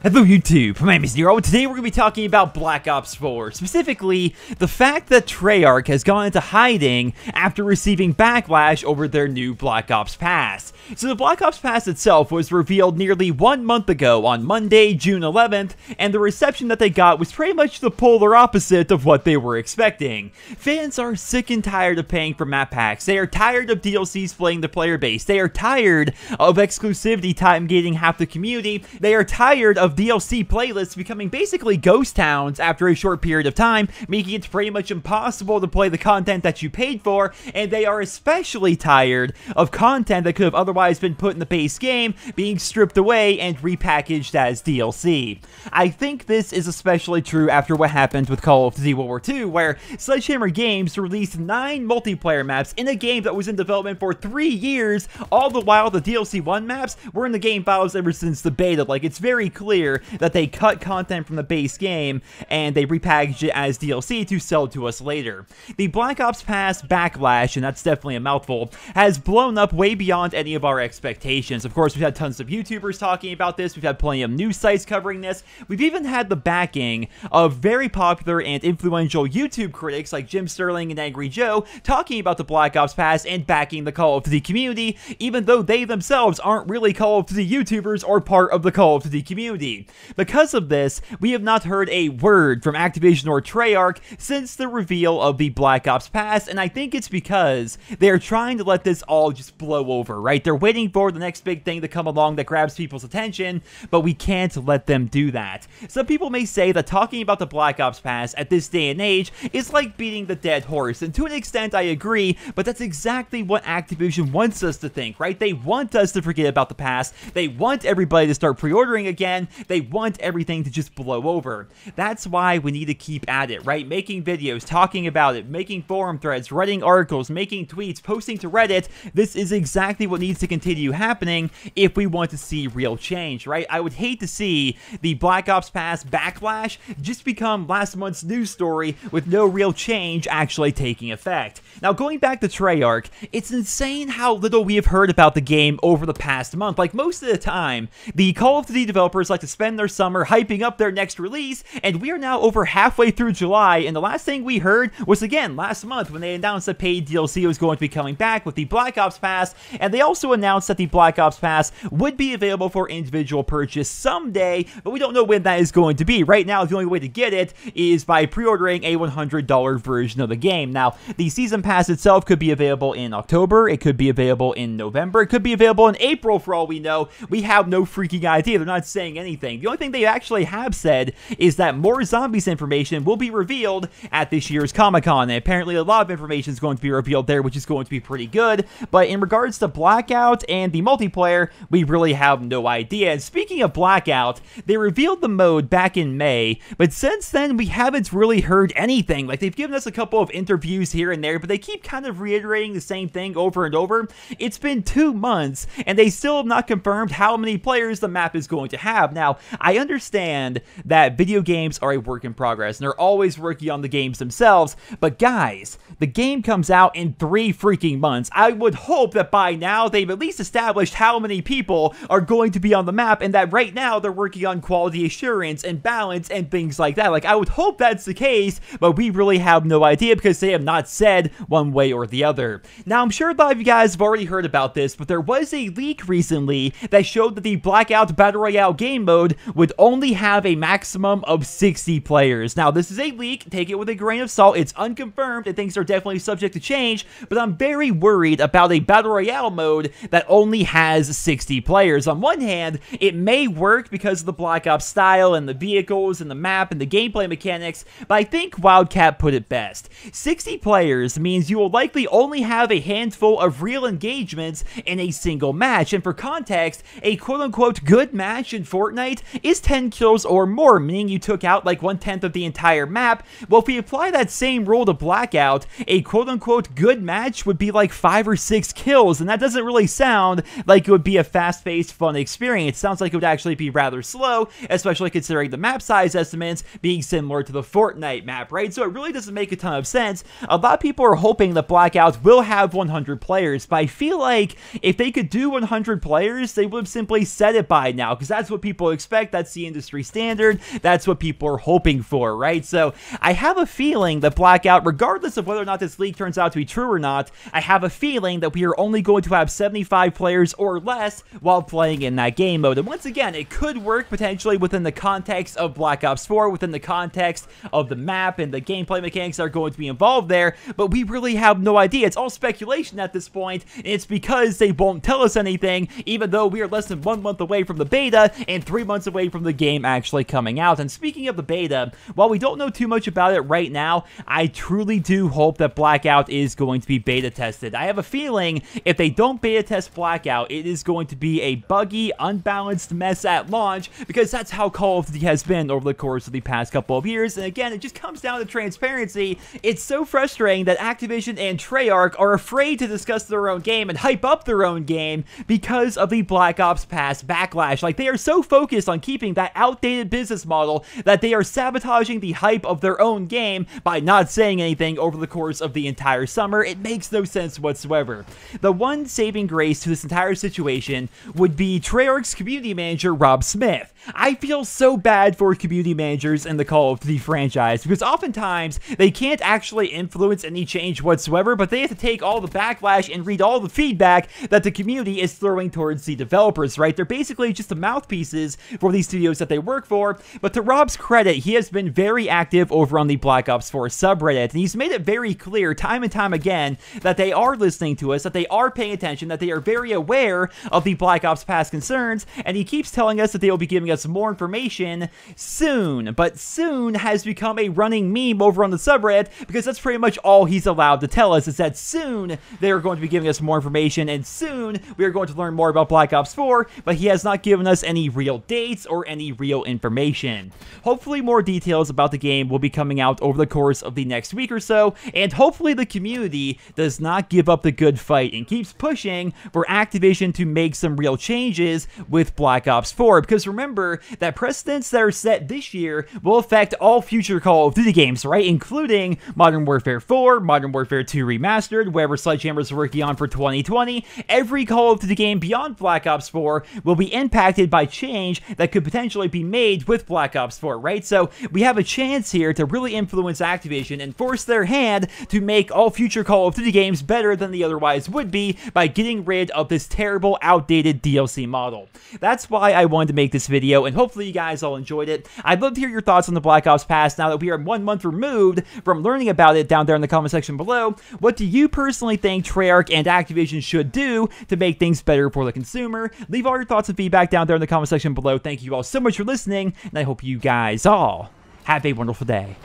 Hello YouTube, my name is Nero, and today we're going to be talking about Black Ops 4, specifically the fact that Treyarch has gone into hiding after receiving backlash over their new Black Ops Pass. So the Black Ops Pass itself was revealed nearly 1 month ago on Monday, June 11th, and the reception that they got was pretty much the polar opposite of what they were expecting. Fans are sick and tired of paying for map packs, they are tired of DLC splitting the player base, they are tired of exclusivity time gating half the community, they are tired of DLC playlists becoming basically ghost towns after a short period of time, making it pretty much impossible to play the content that you paid for, and they are especially tired of content that could have otherwise been put in the base game being stripped away and repackaged as DLC. I think this is especially true after what happened with Call of Duty World War II, where Sledgehammer Games released 9 multiplayer maps in a game that was in development for 3 years, all the while the DLC 1 maps were in the game files ever since the beta. Like, it's very clear that they cut content from the base game and they repackaged it as DLC to sell to us later. The Black Ops Pass Backlash, and that's definitely a mouthful, has blown up way beyond any of our expectations. Of course, we've had tons of YouTubers talking about this, we've had plenty of news sites covering this, we've even had the backing of very popular and influential YouTube critics like Jim Sterling and Angry Joe talking about the Black Ops Pass and backing the Call of Duty community, even though they themselves aren't really Call of Duty YouTubers or part of the Call of Duty community. Because of this, we have not heard a word from Activision or Treyarch since the reveal of the Black Ops Pass, and I think it's because they're trying to let this all just blow over, right? They're waiting for the next big thing to come along that grabs people's attention, but we can't let them do that. Some people may say that talking about the Black Ops Pass at this day and age is like beating the dead horse, and to an extent I agree, but that's exactly what Activision wants us to think, right? They want us to forget about the past, they want everybody to start pre-ordering again, they want everything to just blow over. That's why we need to keep at it, right? Making videos, talking about it, making forum threads, writing articles, making tweets, posting to Reddit. This is exactly what needs to continue happening if we want to see real change, right? I would hate to see the Black Ops Pass Backlash just become last month's news story with no real change actually taking effect. Now, going back to Treyarch, it's insane how little we have heard about the game over the past month. Like, most of the time, the Call of Duty developers like to spend their summer hyping up their next release, and we are now over halfway through July, and the last thing we heard was, again, last month when they announced that paid DLC was going to be coming back with the Black Ops Pass, and they also announced that the Black Ops Pass would be available for individual purchase someday, but we don't know when that is going to be. Right now, the only way to get it is by pre-ordering a $100 version of the game. Now, the Season Pass itself could be available in October, it could be available in November, it could be available in April for all we know. We have no freaking idea. They're not saying anything. The only thing they actually have said is that more zombies information will be revealed at this year's Comic-Con, and apparently a lot of information is going to be revealed there, which is going to be pretty good. But in regards to Blackout and the multiplayer, we really have no idea. And speaking of Blackout, they revealed the mode back in May, but since then we haven't really heard anything. Like, they've given us a couple of interviews here and there, but they keep kind of reiterating the same thing over and over. It's been 2 months, and they still have not confirmed how many players the map is going to have. Now, I understand that video games are a work in progress, and they're always working on the games themselves, but guys, the game comes out in 3 freaking months. I would hope that by now they've at least established how many people are going to be on the map, and that right now they're working on quality assurance and balance and things like that. Like, I would hope that's the case, but we really have no idea because they have not said one way or the other. Now, I'm sure a lot of you guys have already heard about this, but there was a leak recently that showed that the Blackout Battle Royale game mode would only have a maximum of 60 players. Now, this is a leak, take it with a grain of salt, it's unconfirmed, and things are definitely subject to change, but I'm very worried about a Battle Royale mode that only has 60 players. On one hand, it may work because of the Black Ops style and the vehicles and the map and the gameplay mechanics, but I think Wildcat put it best. 60 players means you will likely only have a handful of real engagements in a single match, and for context, a quote-unquote good match in Fortnite Fortnite is 10 kills or more, meaning you took out like 1/10 of the entire map. Well, if we apply that same rule to Blackout, a quote-unquote good match would be like 5 or 6 kills, and that doesn't really sound like it would be a fast-paced, fun experience. It sounds like it would actually be rather slow, especially considering the map size estimates being similar to the Fortnite map, right? So it really doesn't make a ton of sense. A lot of people are hoping that Blackout will have 100 players, but I feel like if they could do 100 players, they would have simply said it by now, because that's what people expect. That's the industry standard. That's what people are hoping for, right? So I have a feeling that Blackout, regardless of whether or not this leak turns out to be true or not, I have a feeling that we are only going to have 75 players or less while playing in that game mode. And once again, it could work potentially within the context of Black Ops 4, within the context of the map and the gameplay mechanics that are going to be involved there, but we really have no idea. It's all speculation at this point, and it's because they won't tell us anything, even though we are less than 1 month away from the beta and 3 months away from the game actually coming out. And speaking of the beta, while we don't know too much about it right now, I truly do hope that Blackout is going to be beta tested. I have a feeling if they don't beta test Blackout, it is going to be a buggy, unbalanced mess at launch, because that's how Call of Duty has been over the course of the past couple of years. And again, it just comes down to transparency. It's so frustrating that Activision and Treyarch are afraid to discuss their own game and hype up their own game because of the Black Ops Pass backlash. Like, they are so focused on keeping that outdated business model that they are sabotaging the hype of their own game by not saying anything over the course of the entire summer. It makes no sense whatsoever. The one saving grace to this entire situation would be Treyarch's community manager, Rob Smith. I feel so bad for community managers in the Call of Duty franchise, because oftentimes they can't actually influence any change whatsoever, but they have to take all the backlash and read all the feedback that the community is throwing towards the developers, right? They're basically just the mouthpieces for these studios that they work for. But to Rob's credit, he has been very active over on the Black Ops 4 subreddit, and he's made it very clear time and time again that they are listening to us, that they are paying attention, that they are very aware of the Black Ops Pass concerns, and he keeps telling us that they will be giving us more information soon. But soon has become a running meme over on the subreddit, because that's pretty much all he's allowed to tell us, is that soon they are going to be giving us more information, and soon we are going to learn more about Black Ops 4, but he has not given us any real dates or any real information. Hopefully more details about the game will be coming out over the course of the next week or so, and hopefully the community does not give up the good fight and keeps pushing for Activision to make some real changes with Black Ops 4, because remember that precedents that are set this year will affect all future Call of Duty games, right? Including Modern Warfare 4, Modern Warfare 2 Remastered, whatever Sledgehammer's working on for 2020. Every Call of Duty game beyond Black Ops 4 will be impacted by change that could potentially be made with Black Ops 4, right? So we have a chance here to really influence Activision and force their hand to make all future Call of Duty games better than they otherwise would be by getting rid of this terrible, outdated DLC model. That's why I wanted to make this video, and hopefully you guys all enjoyed it. I'd love to hear your thoughts on the Black Ops Pass now that we are 1 month removed from learning about it down there in the comment section below. What do you personally think Treyarch and Activision should do to make things better for the consumer? Leave all your thoughts and feedback down there in the comment section below. Thank you all so much for listening, and I hope you guys all have a wonderful day.